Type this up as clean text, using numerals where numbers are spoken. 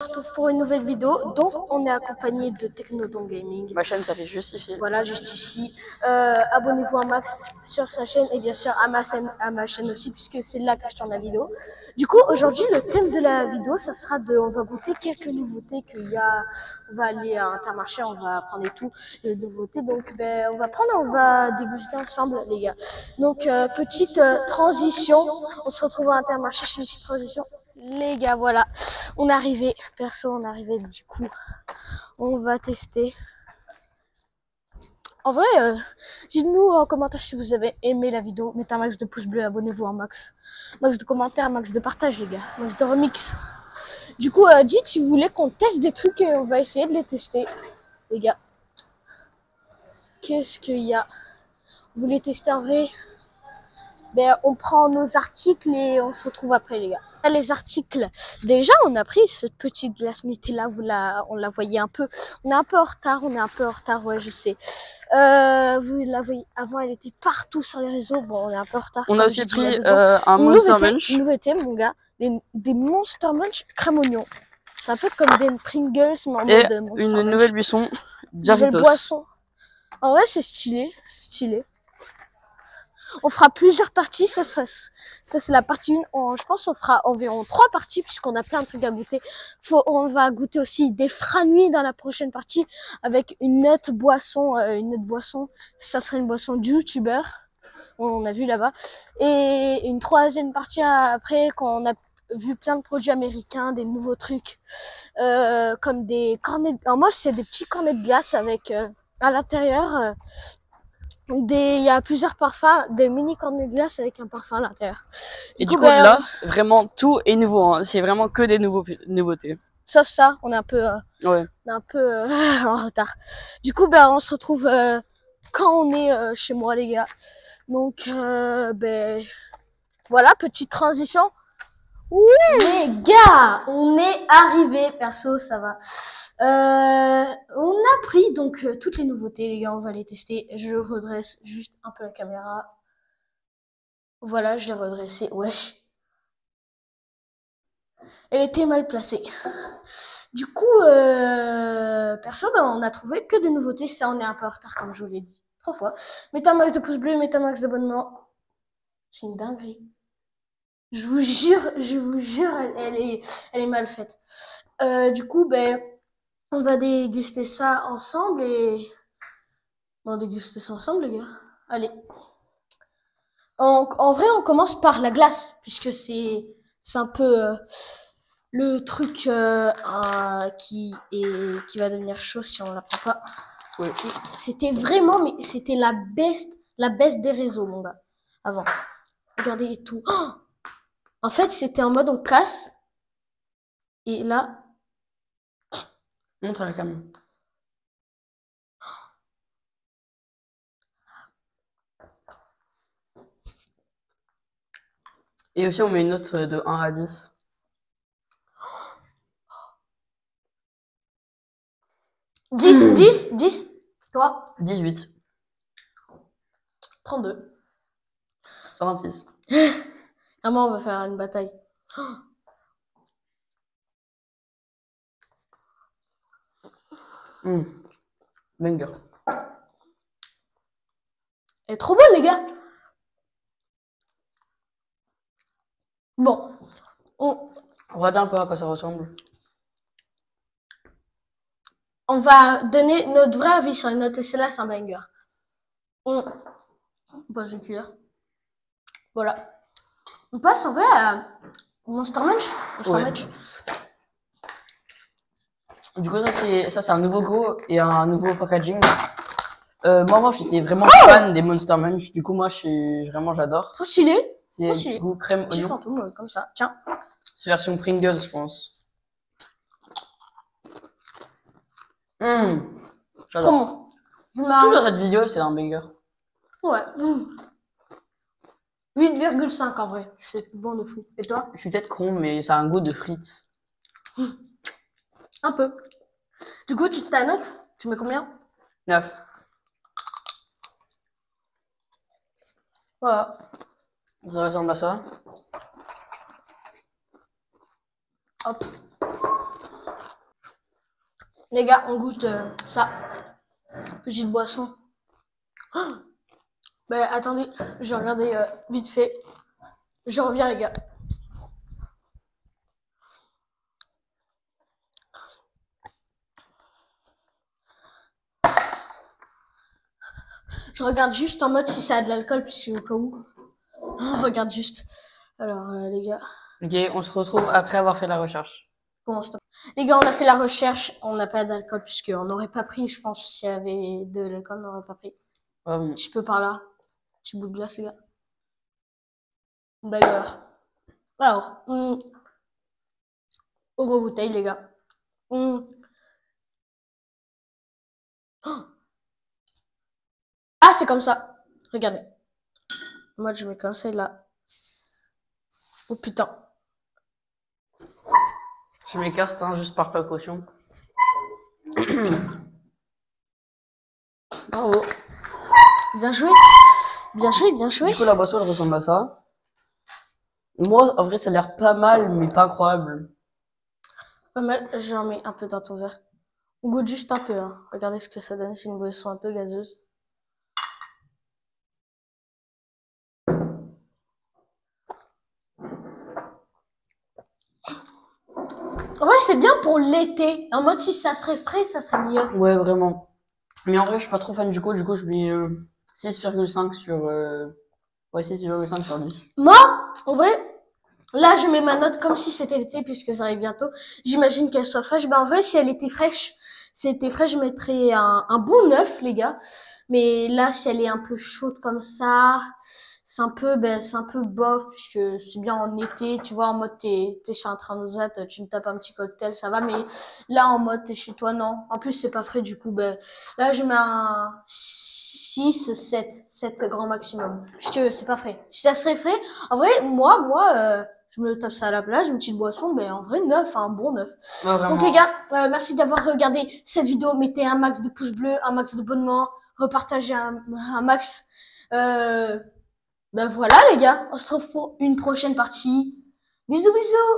On se retrouve pour une nouvelle vidéo. Donc, on est accompagné de Technodon Gaming. Ma chaîne s'affiche juste ici. Voilà, juste ici. Abonnez-vous à Max sur sa chaîne et bien sûr à ma chaîne aussi, puisque c'est là que je tourne la vidéo. Du coup, aujourd'hui, le thème de la vidéo, ça sera on va goûter quelques nouveautés qu'il y a. On va aller à Intermarché, on va prendre et tout, les nouveautés. Donc, on va déguster ensemble, les gars. Donc, petite transition. On se retrouve à Intermarché, je fais une petite transition. Les gars, voilà, on est arrivé. Perso, on est arrivé. Du coup, on va tester. En vrai, dites-nous en commentaire si vous avez aimé la vidéo. Mettez un max de pouces bleus, abonnez-vous en max. Max de commentaires, max de partage, les gars. Max de remix. Du coup, dites si vous voulez qu'on teste des trucs et on va essayer de les tester, les gars. Qu'est-ce qu'il y a? Vous voulez tester en vrai? On prend nos articles et on se retrouve après, les gars. Les articles, déjà on a pris cette petite glace Nutella, on la voyait un peu, on est un peu en retard, ouais je sais. Vous la voyez, avant elle était partout sur les réseaux, bon on est un peu en retard. On a aussi pris un Monster Munch. Une nouveauté mon gars, des Monster Munch crème oignon. C'est un peu comme des Pringles mais en mode Monster Munch. Une nouvelle boisson, Doritos. Nouvelle boisson. En vrai c'est stylé, On fera plusieurs parties, ça c'est la partie 1. Je pense qu'on fera environ 3 parties puisqu'on a plein de trucs à goûter. On va goûter aussi des franuis dans la prochaine partie avec une autre boisson. Ça serait une boisson du youtubeur. On a vu là-bas. Et une troisième partie après quand on a vu plein de produits américains, des nouveaux trucs. Comme des cornets. Alors moi c'est des petits cornets de glace avec à l'intérieur... il y a plusieurs parfums, des mini cornets de glace avec un parfum à l'intérieur. Et du coup, là, vraiment, tout est nouveau, hein. C'est vraiment que des nouveautés. Sauf ça, on est un peu, en retard. Du coup, on se retrouve quand on est chez moi, les gars. Donc, voilà, petite transition. Oui, les gars, on est arrivé, perso, ça va. On a pris donc toutes les nouveautés, les gars, on va les tester. Je redresse juste un peu la caméra. Voilà, je l'ai redressée. Wesh. Elle était mal placée. Du coup, perso, on a trouvé que des nouveautés. Ça, on est un peu en retard, comme je vous l'ai dit 3 fois. Mettez un max de pouces bleus, mettez un max d'abonnements. C'est une dinguerie. Je vous jure, elle est mal faite. Du coup, on va déguster ça ensemble et... On va déguster ça ensemble, les gars. Allez. En vrai, on commence par la glace, puisque c'est un peu le truc qui va devenir chaud si on la prend pas. Oui. C'était vraiment, mais c'était la best des réseaux, mon gars, avant. Regardez et tout. Oh, en fait, c'était en mode on casse. Et là... Montre à la caméra. Et aussi, on met une note de 1 à 10. Dix, 10. Toi 18. 32. 126. Vraiment, on va faire une bataille. Banger. Elle est trop bonne, les gars. Bon. On regarde un peu à quoi ça ressemble. On va donner notre vrai avis sur une note et celle-là, c'est un banger. On pose une cuillère. Voilà. On passe en vrai à Monster Munch. Du coup, ça c'est un nouveau goût et un nouveau packaging. Moi, j'étais vraiment fan des Monster Munch. Du coup, moi, j'adore. Trop stylé. C'est goût crème Petit oignon. fantôme, comme ça. Tiens. C'est version Pringles, je pense. J'adore. Tout dans cette vidéo, c'est un banger. Ouais. 8,5 en vrai. C'est bon de fou. Et toi? Je suis peut-être con, mais ça a un goût de frites. Un peu. Du coup, ta note, tu mets combien? 9. Voilà. Ça ressemble à ça. Hop. Les gars, on goûte ça. Petite boisson. Oh, ben, attendez, je vais regarder vite fait. Je reviens, les gars. Je regarde juste en mode si ça a de l'alcool, puisque au cas où. On regarde juste. Alors, les gars. Ok, on se retrouve après avoir fait la recherche. Bon, stop. Les gars, on a fait la recherche. On n'a pas d'alcool, puisqu'on n'aurait pas pris, je pense, s'il y avait de l'alcool, on n'aurait pas pris. Un petit peu par là. Petit bout de glace, les gars. Bagarre. Alors, ouvre bouteille, les gars. Oh. Ah, c'est comme ça. Regardez. Moi, je mets comme ça, là. Oh putain. Je m'écarte, hein, juste par précaution. Bravo. Bien joué. Bien joué, bien joué. Du coup, la boisson, elle ressemble à ça. Moi, en vrai, ça a l'air pas mal, mais pas incroyable. Pas mal. J'en mets un peu dans ton verre. On goûte juste un peu. Hein. Regardez ce que ça donne. C'est une boisson un peu gazeuse. En vrai, c'est bien pour l'été. En mode, si ça serait frais, ça serait mieux. Ouais, vraiment. Mais en vrai, je suis pas trop fan du coup je mets 6,5 sur... Ouais, 6,5 sur 10. Moi, en vrai, là, je mets ma note comme si c'était l'été, puisque ça arrive bientôt. J'imagine qu'elle soit fraîche. Ben, en vrai, si elle était fraîche, je mettrais un bon 9, les gars. Mais là, si elle est un peu chaude comme ça, c'est un peu bof, puisque c'est bien en été, tu vois, en mode t'es chez un transat, tu me tapes un petit cocktail, ça va, mais là, en mode t'es chez toi, non. En plus, c'est pas frais, du coup, ben, là, je mets un 6, 7 grand maximum, puisque c'est pas frais. Si ça serait frais, en vrai, moi, je me tape ça à la plage, une petite boisson, mais en vrai, 9, un bon 9. Ouais, Donc les gars, merci d'avoir regardé cette vidéo. Mettez un max de pouces bleus, un max d'abonnements, repartagez un max. Ben voilà les gars, on se retrouve pour une prochaine partie. Bisous bisous.